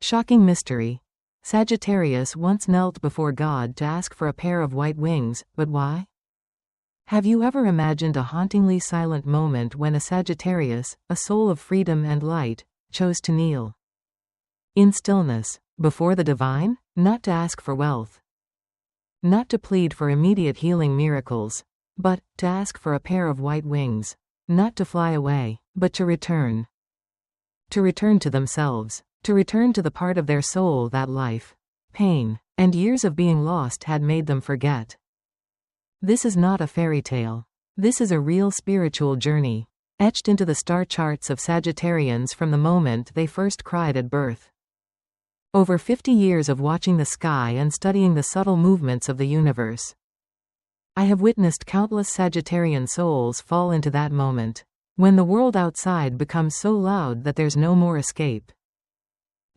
Shocking mystery. Sagittarius once knelt before God to ask for a pair of white wings, but why? Have you ever imagined a hauntingly silent moment when a Sagittarius, a soul of freedom and light, chose to kneel in stillness before the divine? Not to ask for wealth, not to plead for immediate healing miracles, but to ask for a pair of white wings. Not to fly away, but to return. To return to themselves. To return to the part of their soul that life, pain, and years of being lost had made them forget. This is not a fairy tale. This is a real spiritual journey, etched into the star charts of Sagittarians from the moment they first cried at birth. Over 50 years of watching the sky and studying the subtle movements of the universe, I have witnessed countless Sagittarian souls fall into that moment, when the world outside becomes so loud that there's no more escape.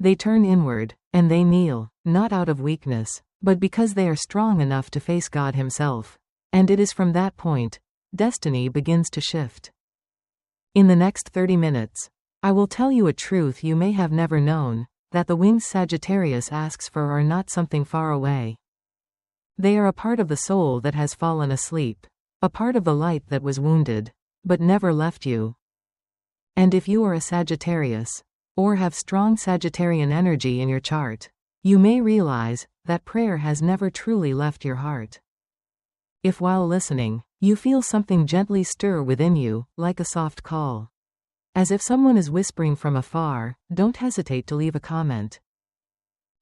They turn inward, and they kneel, not out of weakness, but because they are strong enough to face God Himself. And it is from that point, destiny begins to shift. In the next 30 minutes, I will tell you a truth you may have never known, that the wings Sagittarius asks for are not something far away. They are a part of the soul that has fallen asleep, a part of the light that was wounded, but never left you. And if you are a Sagittarius, or have strong Sagittarian energy in your chart, you may realize that prayer has never truly left your heart. If while listening, you feel something gently stir within you, like a soft call, as if someone is whispering from afar, don't hesitate to leave a comment.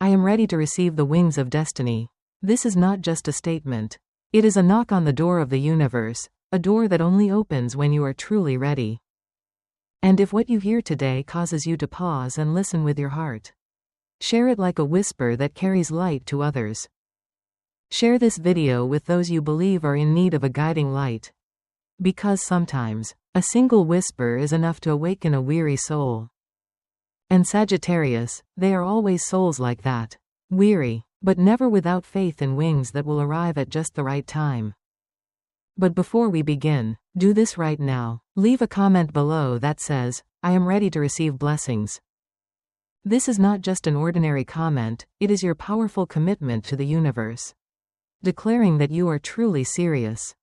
I am ready to receive the wings of destiny. This is not just a statement. It is a knock on the door of the universe, a door that only opens when you are truly ready. And if what you hear today causes you to pause and listen with your heart, share it like a whisper that carries light to others. Share this video with those you believe are in need of a guiding light. Because sometimes, a single whisper is enough to awaken a weary soul. And Sagittarius, they are always souls like that. Weary, but never without faith in wings that will arrive at just the right time. But before we begin, do this right now. Leave a comment below that says, I am ready to receive blessings. This is not just an ordinary comment, it is your powerful commitment to the universe, declaring that you are truly serious,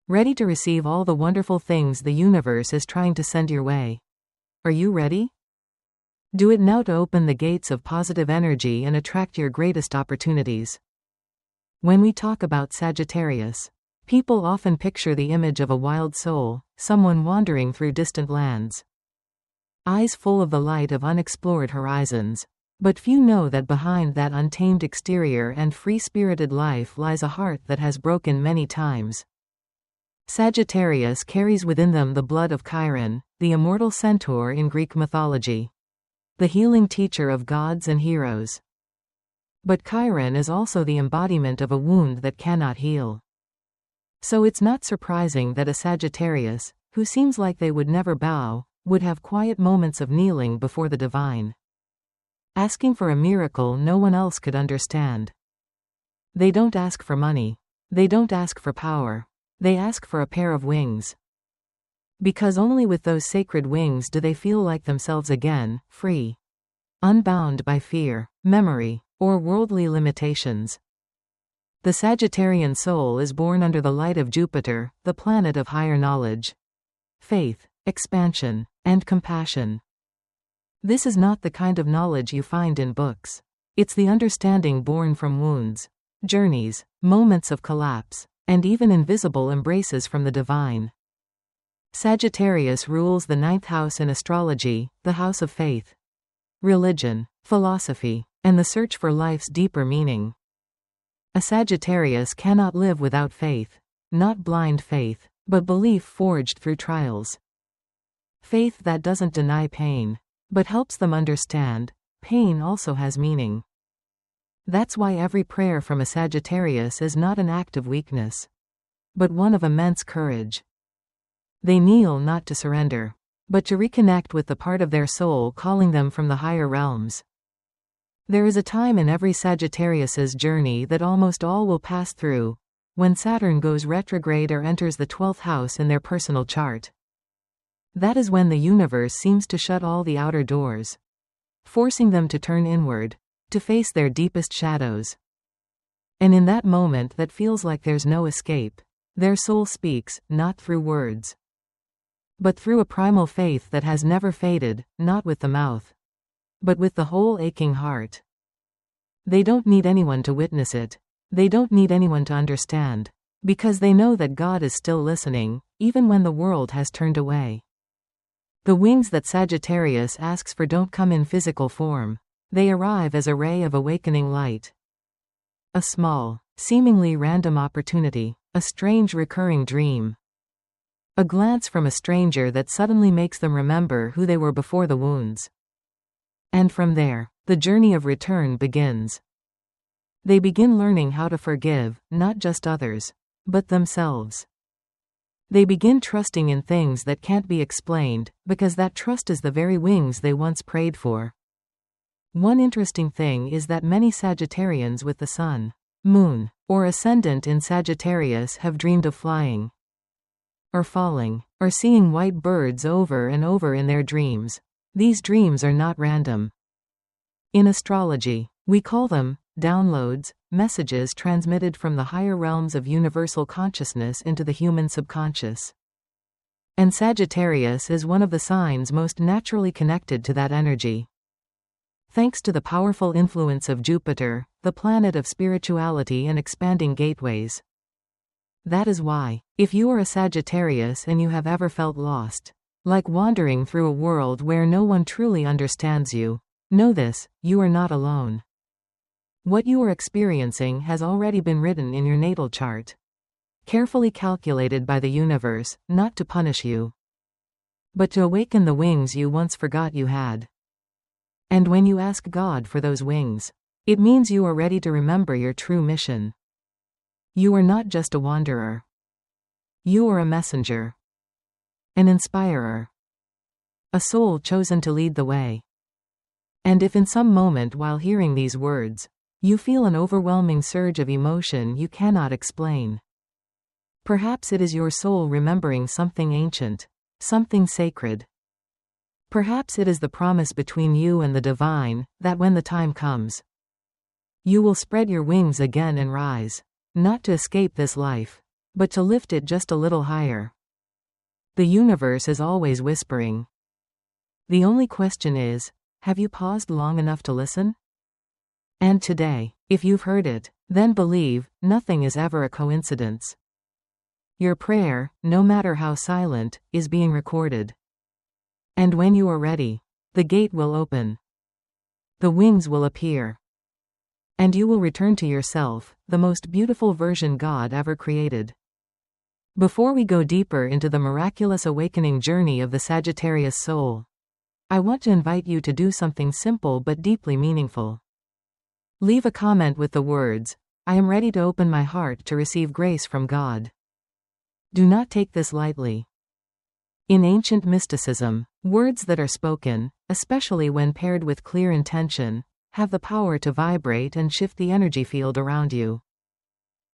ready to receive all the wonderful things the universe is trying to send your way. Are you ready? Do it now to open the gates of positive energy and attract your greatest opportunities. When we talk about Sagittarius, people often picture the image of a wild soul, someone wandering through distant lands, eyes full of the light of unexplored horizons. But few know that behind that untamed exterior and free-spirited life lies a heart that has broken many times. Sagittarius carries within them the blood of Chiron, the immortal centaur in Greek mythology, the healing teacher of gods and heroes. But Chiron is also the embodiment of a wound that cannot heal. So it's not surprising that a Sagittarius, who seems like they would never bow, would have quiet moments of kneeling before the divine, asking for a miracle no one else could understand. They don't ask for money. They don't ask for power. They ask for a pair of wings. Because only with those sacred wings do they feel like themselves again, free, unbound by fear, memory, or worldly limitations. The Sagittarian soul is born under the light of Jupiter, the planet of higher knowledge, faith, expansion, and compassion. This is not the kind of knowledge you find in books. It's the understanding born from wounds, journeys, moments of collapse, and even invisible embraces from the divine. Sagittarius rules the 9th house in astrology, the house of faith, religion, philosophy, and the search for life's deeper meaning. A Sagittarius cannot live without faith, not blind faith, but belief forged through trials. Faith that doesn't deny pain, but helps them understand, pain also has meaning. That's why every prayer from a Sagittarius is not an act of weakness, but one of immense courage. They kneel not to surrender, but to reconnect with the part of their soul calling them from the higher realms. There is a time in every Sagittarius's journey that almost all will pass through, when Saturn goes retrograde or enters the 12th house in their personal chart. That is when the universe seems to shut all the outer doors, forcing them to turn inward, to face their deepest shadows. And in that moment that feels like there's no escape, their soul speaks, not through words, but through a primal faith that has never faded, not with the mouth, but with the whole aching heart. They don't need anyone to witness it. They don't need anyone to understand, because they know that God is still listening, even when the world has turned away. The wings that Sagittarius asks for don't come in physical form. They arrive as a ray of awakening light. A small, seemingly random opportunity, a strange recurring dream. A glance from a stranger that suddenly makes them remember who they were before the wounds. And from there, the journey of return begins. They begin learning how to forgive, not just others, but themselves. They begin trusting in things that can't be explained, because that trust is the very wings they once prayed for. One interesting thing is that many Sagittarians with the Sun, Moon, or Ascendant in Sagittarius have dreamed of flying, or falling, or seeing white birds over and over in their dreams. These dreams are not random. In astrology, we call them downloads, messages transmitted from the higher realms of universal consciousness into the human subconscious. And Sagittarius is one of the signs most naturally connected to that energy. Thanks to the powerful influence of Jupiter, the planet of spirituality and expanding gateways. That is why, if you are a Sagittarius and you have ever felt lost, like wandering through a world where no one truly understands you, know this, you are not alone. What you are experiencing has already been written in your natal chart, carefully calculated by the universe, not to punish you, but to awaken the wings you once forgot you had. And when you ask God for those wings, it means you are ready to remember your true mission. You are not just a wanderer. You are a messenger, an inspirer, a soul chosen to lead the way. And if in some moment while hearing these words, you feel an overwhelming surge of emotion you cannot explain, perhaps it is your soul remembering something ancient, something sacred. Perhaps it is the promise between you and the divine, that when the time comes, you will spread your wings again and rise, not to escape this life, but to lift it just a little higher. The universe is always whispering. The only question is, have you paused long enough to listen? And today, if you've heard it, then believe, nothing is ever a coincidence. Your prayer, no matter how silent, is being recorded. And when you are ready, the gate will open. The wings will appear. And you will return to yourself, the most beautiful version God ever created. Before we go deeper into the miraculous awakening journey of the Sagittarius soul, I want to invite you to do something simple but deeply meaningful. Leave a comment with the words, "I am ready to open my heart to receive grace from God." Do not take this lightly. In ancient mysticism, words that are spoken, especially when paired with clear intention, have the power to vibrate and shift the energy field around you.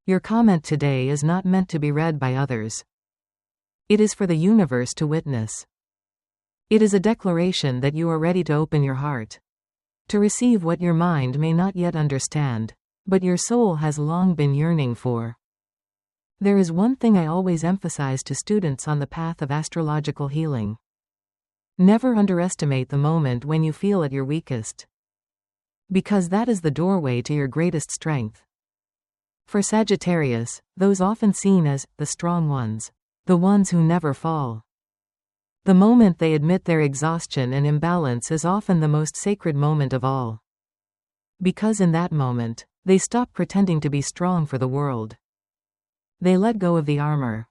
Your comment today is not meant to be read by others. It is for the universe to witness. It is a declaration that you are ready to open your heart, to receive what your mind may not yet understand, but your soul has long been yearning for. There is one thing I always emphasize to students on the path of astrological healing. Never underestimate the moment when you feel at your weakest, because that is the doorway to your greatest strength. For Sagittarius, those often seen as the strong ones, the ones who never fall. The moment they admit their exhaustion and imbalance is often the most sacred moment of all. Because in that moment, they stop pretending to be strong for the world. They let go of the armor.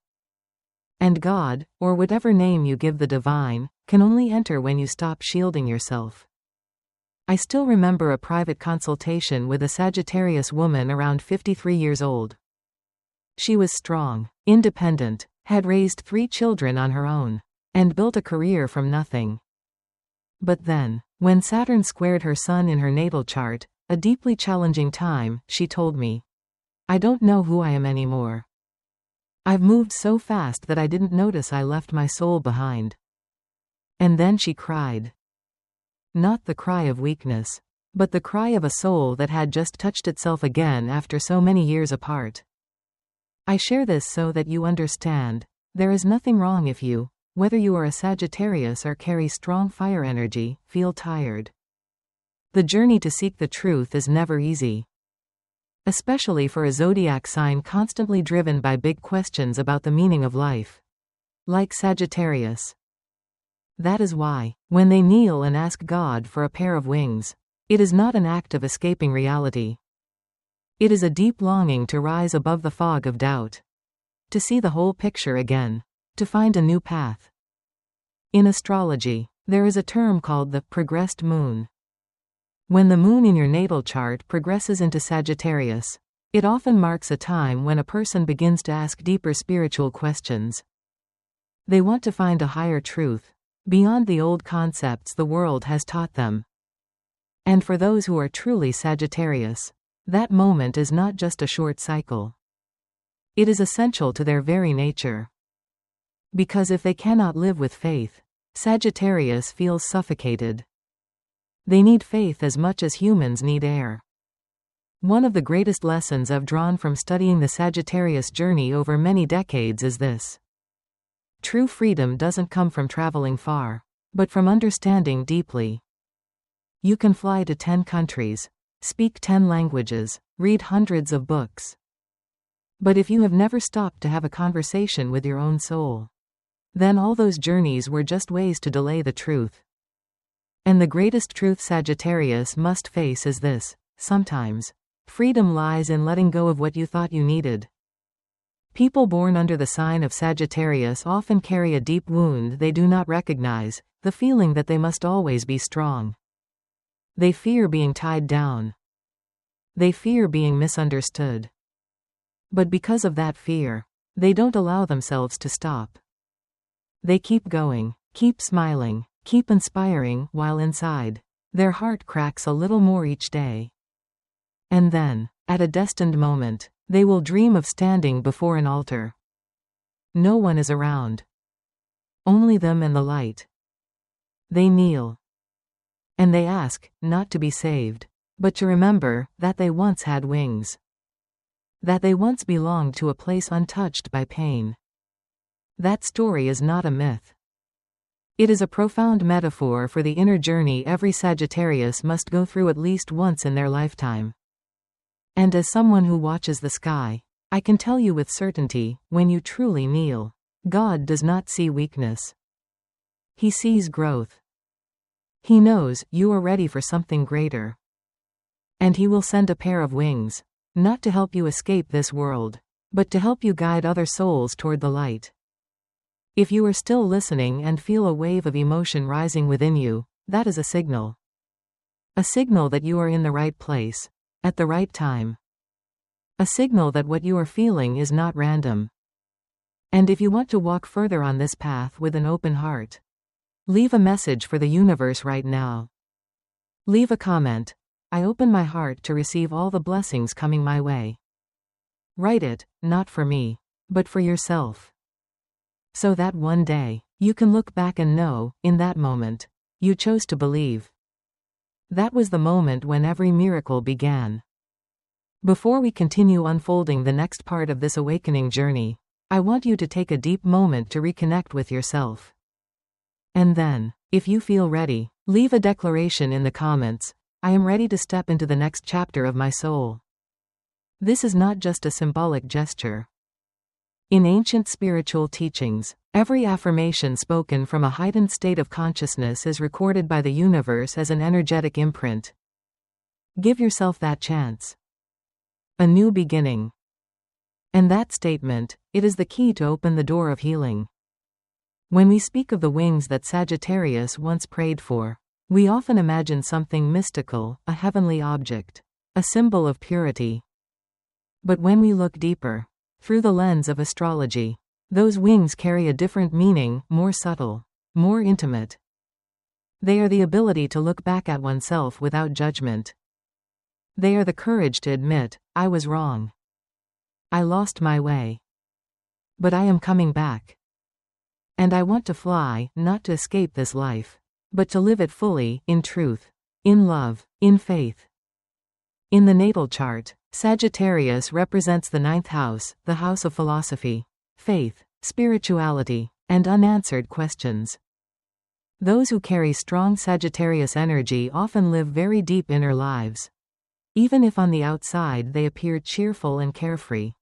And God, or whatever name you give the divine, can only enter when you stop shielding yourself. I still remember a private consultation with a Sagittarius woman around 53 years old. She was strong, independent, had raised 3 children on her own, and built a career from nothing. But then, when Saturn squared her sun in her natal chart, a deeply challenging time, she told me, "I don't know who I am anymore. I've moved so fast that I didn't notice I left my soul behind." And then she cried. not the cry of weakness, but the cry of a soul that had just touched itself again after so many years apart. I share this so that you understand. There is nothing wrong if you, whether you are a Sagittarius or carry strong fire energy, feel tired. The journey to seek the truth is never easy. Especially for a zodiac sign constantly driven by big questions about the meaning of life. Like Sagittarius. That is why, when they kneel and ask God for a pair of wings, it is not an act of escaping reality. It is a deep longing to rise above the fog of doubt. To see the whole picture again. To find a new path. In astrology, there is a term called the progressed moon. When the moon in your natal chart progresses into Sagittarius, it often marks a time when a person begins to ask deeper spiritual questions. They want to find a higher truth, beyond the old concepts the world has taught them. And for those who are truly Sagittarius, that moment is not just a short cycle. It is essential to their very nature. Because if they cannot live with faith, Sagittarius feels suffocated. They need faith as much as humans need air. One of the greatest lessons I've drawn from studying the Sagittarius journey over many decades is this. True freedom doesn't come from traveling far, but from understanding deeply. You can fly to 10 countries, speak 10 languages, read hundreds of books. But if you have never stopped to have a conversation with your own soul, then all those journeys were just ways to delay the truth. And the greatest truth Sagittarius must face is this: sometimes, freedom lies in letting go of what you thought you needed. People born under the sign of Sagittarius often carry a deep wound they do not recognize, the feeling that they must always be strong. They fear being tied down. They fear being misunderstood. But because of that fear, they don't allow themselves to stop. They keep going, keep smiling, keep inspiring, while inside, their heart cracks a little more each day. And then, at a destined moment, they will dream of standing before an altar. No one is around. Only them and the light. They kneel. And they ask, not to be saved, but to remember that they once had wings. That they once belonged to a place untouched by pain. That story is not a myth. It is a profound metaphor for the inner journey every Sagittarius must go through at least once in their lifetime. And as someone who watches the sky, I can tell you with certainty, when you truly kneel, God does not see weakness. He sees growth. He knows you are ready for something greater. And He will send a pair of wings, not to help you escape this world, but to help you guide other souls toward the light. If you are still listening and feel a wave of emotion rising within you, that is a signal. A signal that you are in the right place, at the right time. A signal that what you are feeling is not random. And if you want to walk further on this path with an open heart, leave a message for the universe right now. Leave a comment. I open my heart to receive all the blessings coming my way. Write it, not for me, but for yourself. So that one day, you can look back and know, in that moment, you chose to believe. That was the moment when every miracle began. Before we continue unfolding the next part of this awakening journey, I want you to take a deep moment to reconnect with yourself. And then, if you feel ready, leave a declaration in the comments. I am ready to step into the next chapter of my soul. This is not just a symbolic gesture. In ancient spiritual teachings, every affirmation spoken from a heightened state of consciousness is recorded by the universe as an energetic imprint. Give yourself that chance. A new beginning. And that statement, it is the key to open the door of healing. When we speak of the wings that Sagittarius once prayed for, we often imagine something mystical, a heavenly object, a symbol of purity. But when we look deeper, through the lens of astrology, those wings carry a different meaning, more subtle, more intimate. They are the ability to look back at oneself without judgment. They are the courage to admit, I was wrong. I lost my way. But I am coming back. And I want to fly, not to escape this life, but to live it fully, in truth, in love, in faith. In the natal chart, Sagittarius represents the ninth house, the house of philosophy, faith, spirituality, and unanswered questions. Those who carry strong Sagittarius energy often live very deep inner lives. Even if on the outside they appear cheerful and carefree.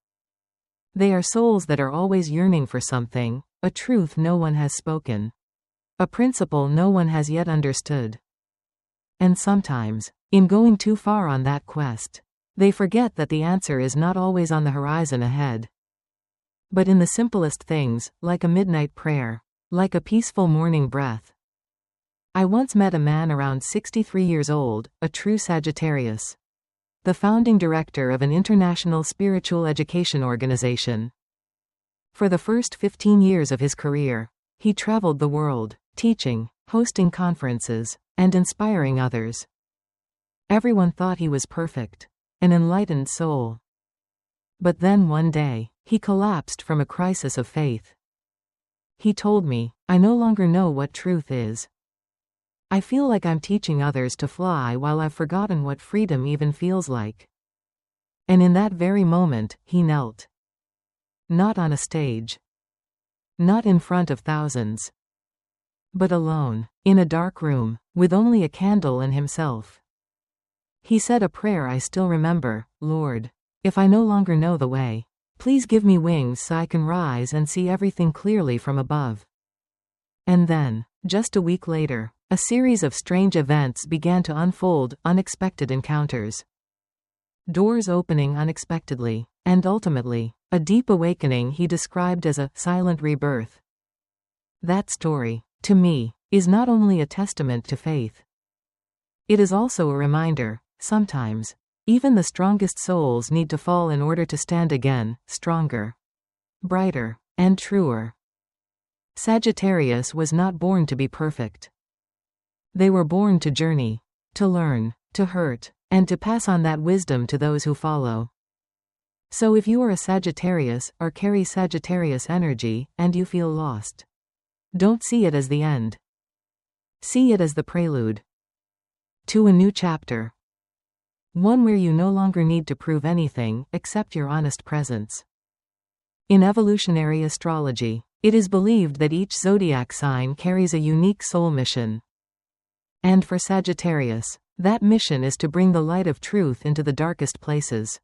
They are souls that are always yearning for something, a truth no one has spoken, a principle no one has yet understood. And sometimes, in going too far on that quest, they forget that the answer is not always on the horizon ahead, but in the simplest things, like a midnight prayer, like a peaceful morning breath. I once met a man around 63 years old, a true Sagittarius, the founding director of an international spiritual education organization. For the first 15 years of his career, he traveled the world, teaching, hosting conferences, and inspiring others. Everyone thought he was perfect, an enlightened soul. But then one day, he collapsed from a crisis of faith. He told me, "I no longer know what truth is. I feel like I'm teaching others to fly while I've forgotten what freedom even feels like." And in that very moment, he knelt. Not on a stage. Not in front of thousands. But alone, in a dark room, with only a candle and himself. He said a prayer I still remember: "Lord, if I no longer know the way, please give me wings so I can rise and see everything clearly from above." And then, just a week later, a series of strange events began to unfold, unexpected encounters. Doors opening unexpectedly, and ultimately, a deep awakening he described as a silent rebirth. That story, to me, is not only a testament to faith. It is also a reminder, sometimes, even the strongest souls need to fall in order to stand again, stronger, brighter, and truer. Sagittarius was not born to be perfect. They were born to journey, to learn, to hurt, and to pass on that wisdom to those who follow. So if you are a Sagittarius or carry Sagittarius energy and you feel lost, don't see it as the end. See it as the prelude to a new chapter. One where you no longer need to prove anything except your honest presence. In evolutionary astrology, it is believed that each zodiac sign carries a unique soul mission. And for Sagittarius, that mission is to bring the light of truth into the darkest places.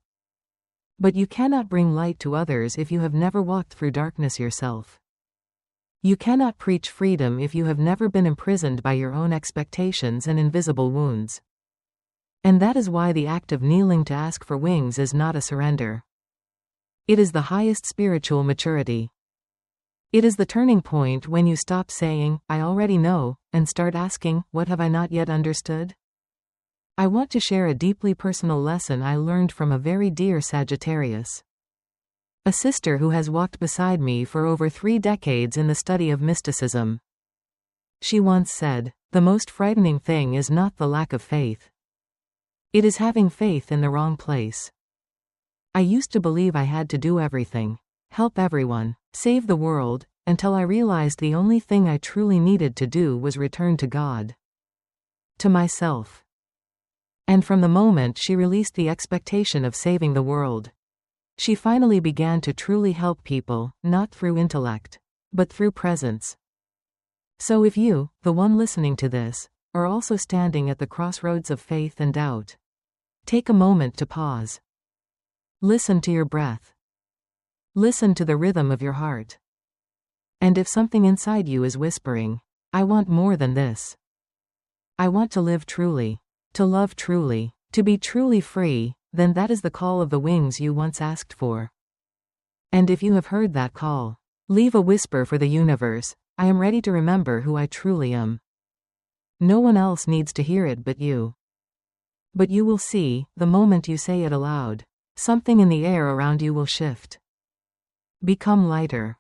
But you cannot bring light to others if you have never walked through darkness yourself. You cannot preach freedom if you have never been imprisoned by your own expectations and invisible wounds. And that is why the act of kneeling to ask for wings is not a surrender. It is the highest spiritual maturity. It is the turning point when you stop saying, "I already know," and start asking, "What have I not yet understood?" I want to share a deeply personal lesson I learned from a very dear Sagittarius. A sister who has walked beside me for over 3 decades in the study of mysticism. She once said, "The most frightening thing is not the lack of faith. It is having faith in the wrong place." I used to believe I had to do everything, help everyone, save the world, until I realized the only thing I truly needed to do was return to God. To myself. And from the moment she released the expectation of saving the world, she finally began to truly help people, not through intellect, but through presence. So if you, the one listening to this, are also standing at the crossroads of faith and doubt, take a moment to pause. Listen to your breath. Listen to the rhythm of your heart. And if something inside you is whispering, "I want more than this. I want to live truly, to love truly, to be truly free," then that is the call of the wings you once asked for. And if you have heard that call, leave a whisper for the universe: "I am ready to remember who I truly am." No one else needs to hear it but you. But you will see, the moment you say it aloud, something in the air around you will shift. Become lighter.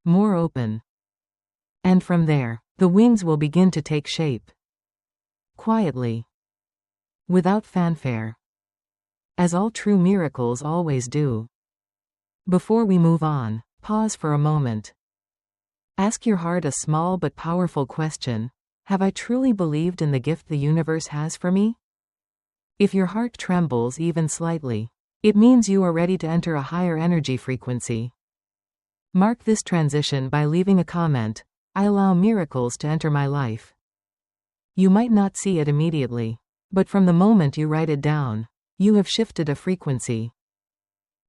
More open. And from there, the wings will begin to take shape. Quietly. Without fanfare. As all true miracles always do. Before we move on, pause for a moment. Ask your heart a small but powerful question. Have I truly believed in the gift the universe has for me? If your heart trembles even slightly, it means you are ready to enter a higher energy frequency. Mark this transition by leaving a comment. I allow miracles to enter my life. You might not see it immediately, but from the moment you write it down, you have shifted a frequency.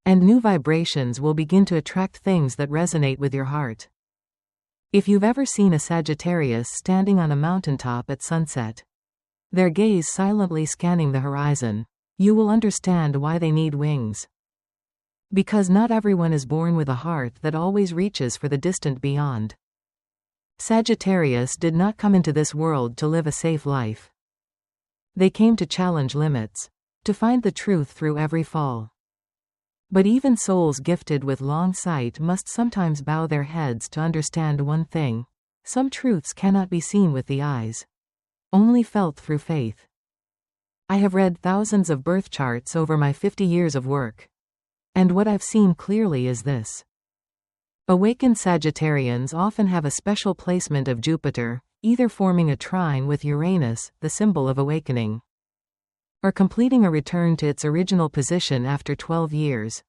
And new vibrations will begin to attract things that resonate with your heart. If you've ever seen a Sagittarius standing on a mountaintop at sunset, their gaze silently scanning the horizon, you will understand why they need wings. Because not everyone is born with a heart that always reaches for the distant beyond. Sagittarius did not come into this world to live a safe life. They came to challenge limits, to find the truth through every fall. But even souls gifted with long sight must sometimes bow their heads to understand one thing: some truths cannot be seen with the eyes, only felt through faith. I have read thousands of birth charts over my 50 years of work. And what I've seen clearly is this. Awakened Sagittarians often have a special placement of Jupiter, either forming a trine with Uranus, the symbol of awakening, or completing a return to its original position after 12 years.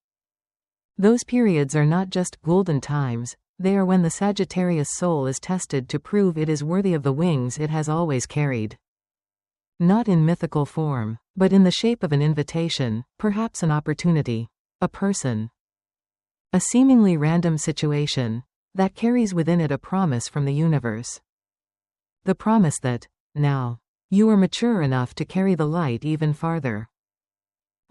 Those periods are not just golden times, they are when the Sagittarius soul is tested to prove it is worthy of the wings it has always carried. Not in mythical form, but in the shape of an invitation, perhaps an opportunity, a person, a seemingly random situation that carries within it a promise from the universe. The promise that, now, you are mature enough to carry the light even farther.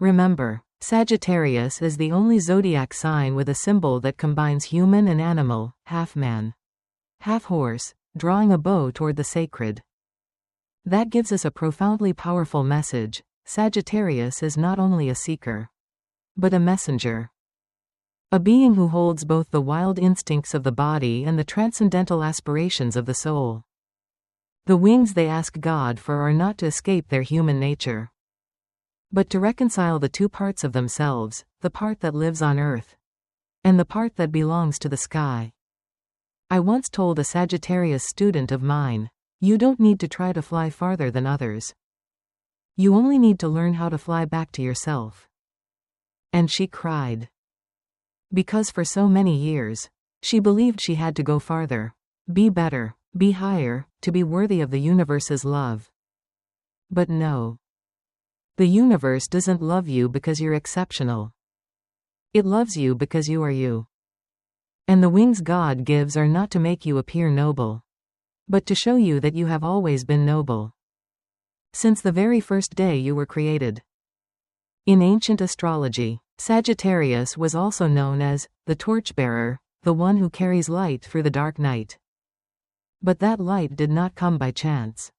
Remember, Sagittarius is the only zodiac sign with a symbol that combines human and animal, half man, half horse, drawing a bow toward the sacred. That gives us a profoundly powerful message. Sagittarius is not only a seeker, but a messenger. A being who holds both the wild instincts of the body and the transcendental aspirations of the soul. The wings they ask God for are not to escape their human nature, but to reconcile the two parts of themselves, the part that lives on earth, and the part that belongs to the sky. I once told a Sagittarius student of mine, you don't need to try to fly farther than others. You only need to learn how to fly back to yourself. And she cried. Because for so many years, she believed she had to go farther, be better, be higher, to be worthy of the universe's love. But no. The universe doesn't love you because you're exceptional. It loves you because you are you. And the wings God gives are not to make you appear noble, but to show you that you have always been noble. Since the very first day you were created. In ancient astrology, Sagittarius was also known as the torchbearer, the one who carries light through the dark night. But that light did not come by chance.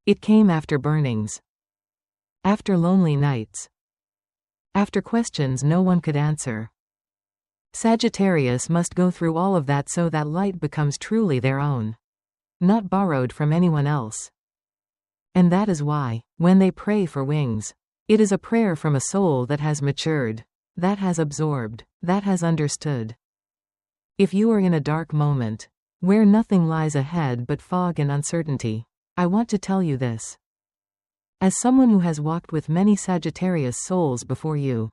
It came after burnings, after lonely nights, after questions no one could answer. Sagittarius must go through all of that so that light becomes truly their own, not borrowed from anyone else. And that is why, when they pray for wings, it is a prayer from a soul that has matured, that has absorbed, that has understood. If you are in a dark moment, where nothing lies ahead but fog and uncertainty, I want to tell you this. As someone who has walked with many Sagittarius souls before you,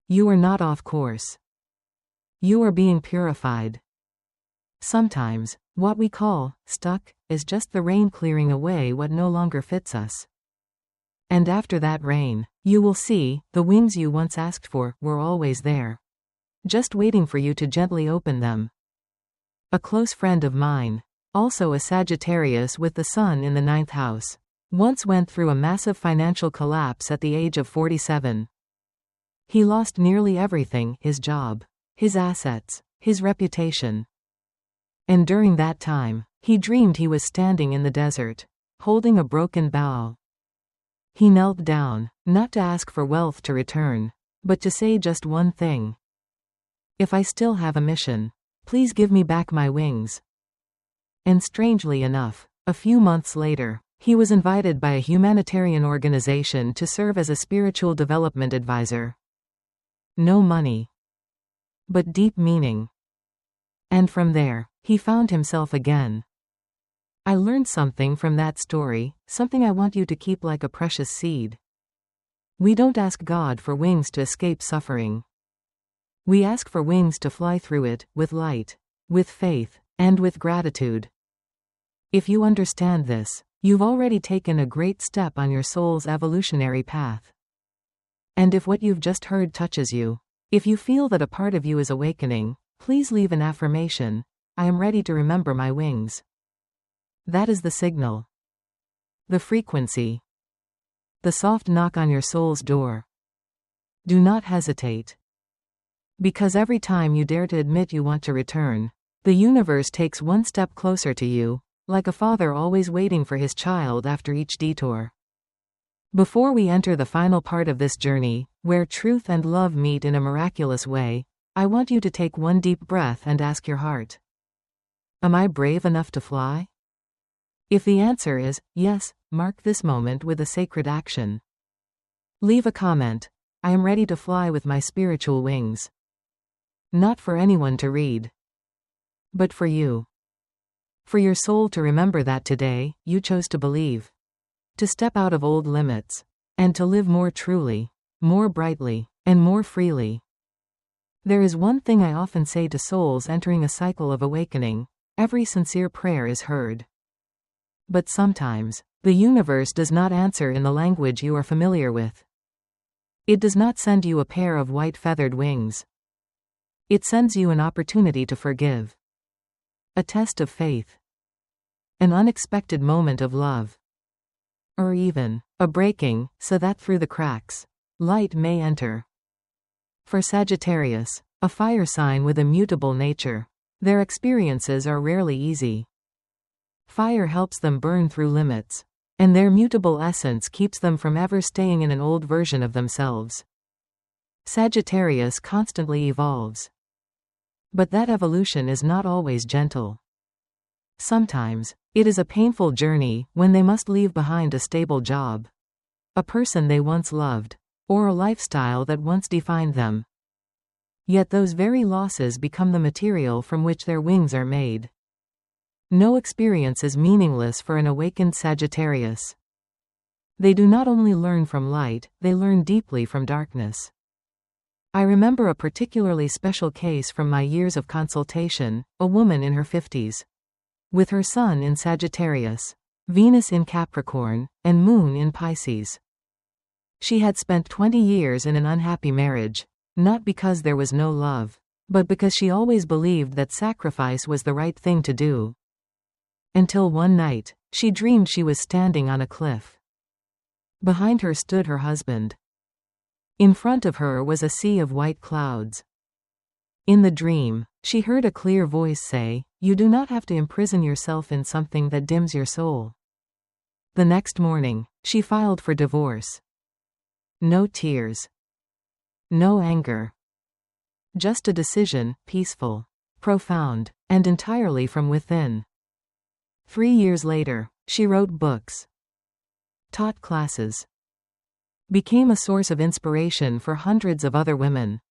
you are not off course. You are being purified. Sometimes, what we call stuck is just the rain clearing away what no longer fits us. And after that rain, you will see, the wings you once asked for were always there, just waiting for you to gently open them. A close friend of mine, also a Sagittarius with the sun in the 9th house, once went through a massive financial collapse at the age of 47. He lost nearly everything: his job, his assets, his reputation. And during that time, he dreamed he was standing in the desert, holding a broken bough. He knelt down, not to ask for wealth to return, but to say just one thing. If I still have a mission, please give me back my wings. And strangely enough, a few months later, he was invited by a humanitarian organization to serve as a spiritual development advisor. No money, but deep meaning. And from there, he found himself again. I learned something from that story, something I want you to keep like a precious seed. We don't ask God for wings to escape suffering. We ask for wings to fly through it, with light, with faith, and with gratitude. If you understand this, you've already taken a great step on your soul's evolutionary path. And if what you've just heard touches you, if you feel that a part of you is awakening, please leave an affirmation: I am ready to remember my wings. That is the signal. The frequency. The soft knock on your soul's door. Do not hesitate. Because every time you dare to admit you want to return, the universe takes one step closer to you, like a father always waiting for his child after each detour. Before we enter the final part of this journey, where truth and love meet in a miraculous way, I want you to take one deep breath and ask your heart: am I brave enough to fly? If the answer is yes, mark this moment with a sacred action. Leave a comment: I am ready to fly with my spiritual wings. Not for anyone to read, but for you. For your soul to remember that today, you chose to believe. To step out of old limits. And to live more truly, more brightly, and more freely. There is one thing I often say to souls entering a cycle of awakening: every sincere prayer is heard. But sometimes, the universe does not answer in the language you are familiar with. It does not send you a pair of white feathered wings. It sends you an opportunity to forgive. A test of faith. An unexpected moment of love. Or even, a breaking, so that through the cracks, light may enter. For Sagittarius, a fire sign with a mutable nature, their experiences are rarely easy. Fire helps them burn through limits, and their mutable essence keeps them from ever staying in an old version of themselves. Sagittarius constantly evolves. But that evolution is not always gentle. Sometimes, it is a painful journey when they must leave behind a stable job, a person they once loved, or a lifestyle that once defined them. Yet those very losses become the material from which their wings are made. No experience is meaningless for an awakened Sagittarius. They do not only learn from light, they learn deeply from darkness. I remember a particularly special case from my years of consultation, a woman in her 50s. With her sun in Sagittarius, Venus in Capricorn, and Moon in Pisces. She had spent 20 years in an unhappy marriage, not because there was no love, but because she always believed that sacrifice was the right thing to do. Until one night, she dreamed she was standing on a cliff. Behind her stood her husband. In front of her was a sea of white clouds. In the dream, she heard a clear voice say, "You do not have to imprison yourself in something that dims your soul." The next morning, she filed for divorce. No tears. No anger. Just a decision, peaceful, profound, and entirely from within. 3 years later, she wrote books, taught classes, became a source of inspiration for hundreds of other women.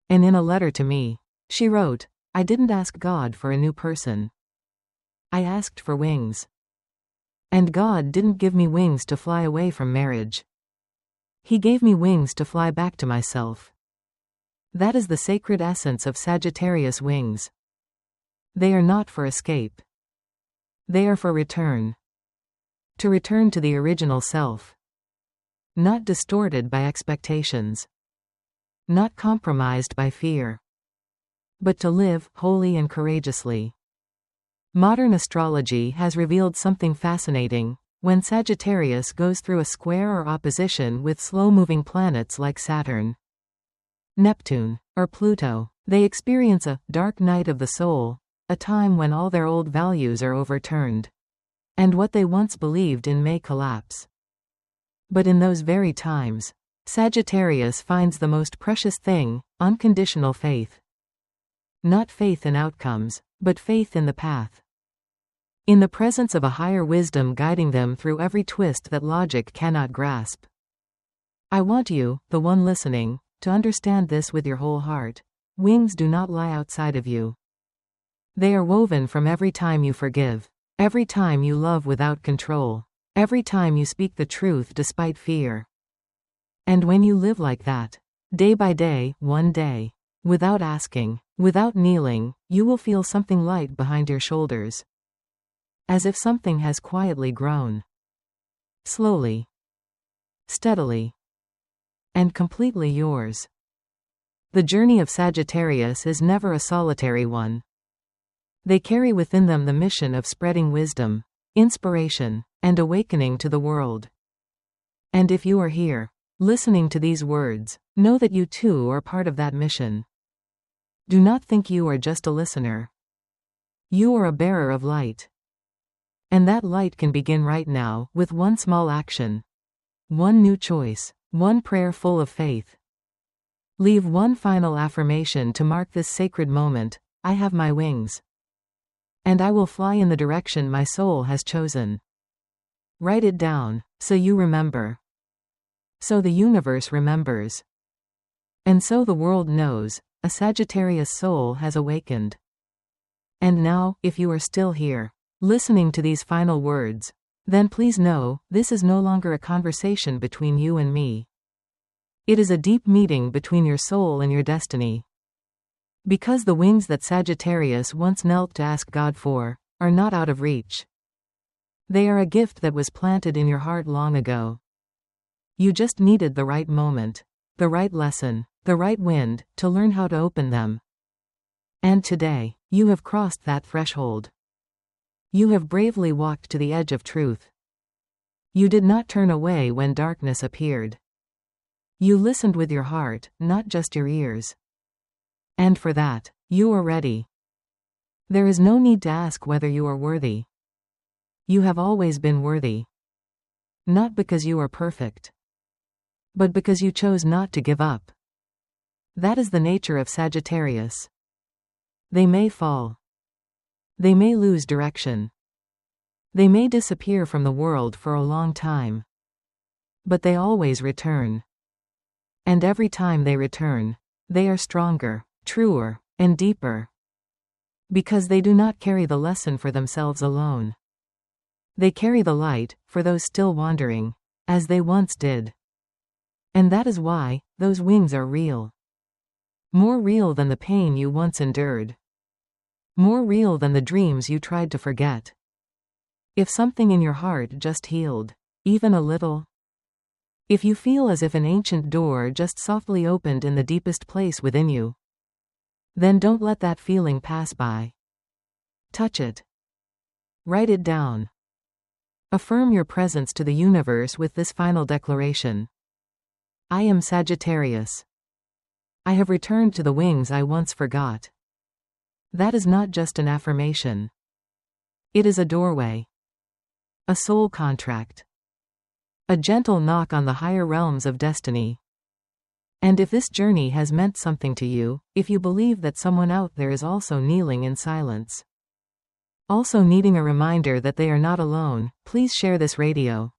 And in a letter to me, she wrote, "I didn't ask God for a new person. I asked for wings. And God didn't give me wings to fly away from marriage. He gave me wings to fly back to myself." That is the sacred essence of Sagittarius wings. They are not for escape. They are for return. To return to the original self. Not distorted by expectations. Not compromised by fear. But to live, wholly and courageously. Modern astrology has revealed something fascinating. When Sagittarius goes through a square or opposition with slow-moving planets like Saturn, Neptune, or Pluto, they experience a dark night of the soul, a time when all their old values are overturned. And what they once believed in may collapse. But in those very times, Sagittarius finds the most precious thing, unconditional faith. Not faith in outcomes, but faith in the path. In the presence of a higher wisdom guiding them through every twist that logic cannot grasp. I want you, the one listening, to understand this with your whole heart. Wings do not lie outside of you. They are woven from every time you forgive, Every time you love without control. Every time you speak the truth despite fear. And when you live like that, day by day, one day, without asking, without kneeling, you will feel something light behind your shoulders. As if something has quietly grown. Slowly. Steadily. And completely yours. The journey of Sagittarius is never a solitary one. They carry within them the mission of spreading wisdom, inspiration, and awakening to the world. And if you are here, listening to these words, know that you too are part of that mission. Do not think you are just a listener. You are a bearer of light. And that light can begin right now, with one small action. One new choice. One prayer full of faith. Leave one final affirmation to mark this sacred moment: I have my wings. And I will fly in the direction my soul has chosen. Write it down, so you remember. So the universe remembers. And so the world knows, a Sagittarius soul has awakened. And now, if you are still here, listening to these final words, then please know, this is no longer a conversation between you and me. It is a deep meeting between your soul and your destiny. Because the wings that Sagittarius once knelt to ask God for, are not out of reach. They are a gift that was planted in your heart long ago. You just needed the right moment, the right lesson, the right wind, to learn how to open them. And today, you have crossed that threshold. You have bravely walked to the edge of truth. You did not turn away when darkness appeared. You listened with your heart, not just your ears. And for that, you are ready. There is no need to ask whether you are worthy. You have always been worthy. Not because you are perfect, but because you chose not to give up. That is the nature of Sagittarius. They may fall. They may lose direction. They may disappear from the world for a long time. But they always return. And every time they return, they are stronger, truer, and deeper. Because they do not carry the lesson for themselves alone. They carry the light, for those still wandering, as they once did. And that is why, those wings are real. More real than the pain you once endured. More real than the dreams you tried to forget. If something in your heart just healed, even a little. If you feel as if an ancient door just softly opened in the deepest place within you, then don't let that feeling pass by. Touch it. Write it down. Affirm your presence to the universe with this final declaration. I am Sagittarius. I have returned to the wings I once forgot. That is not just an affirmation. It is a doorway. A soul contract. A gentle knock on the higher realms of destiny. And if this journey has meant something to you, if you believe that someone out there is also kneeling in silence, also needing a reminder that they are not alone, please share this radio.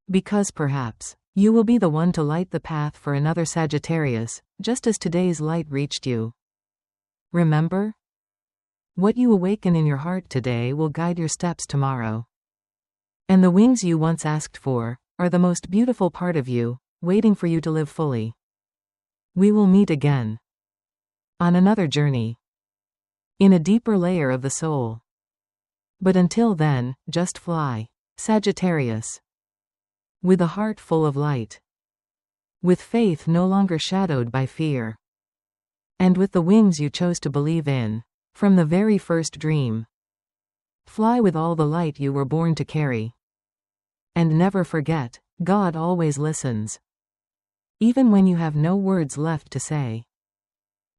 Because perhaps, you will be the one to light the path for another Sagittarius, just as today's light reached you. Remember? What you awaken in your heart today will guide your steps tomorrow. And the wings you once asked for, are the most beautiful part of you, waiting for you to live fully. We will meet again. On another journey. In a deeper layer of the soul. But until then, just fly, Sagittarius. With a heart full of light. With faith no longer shadowed by fear. And with the wings you chose to believe in, from the very first dream. Fly with all the light you were born to carry. And never forget, God always listens. Even when you have no words left to say.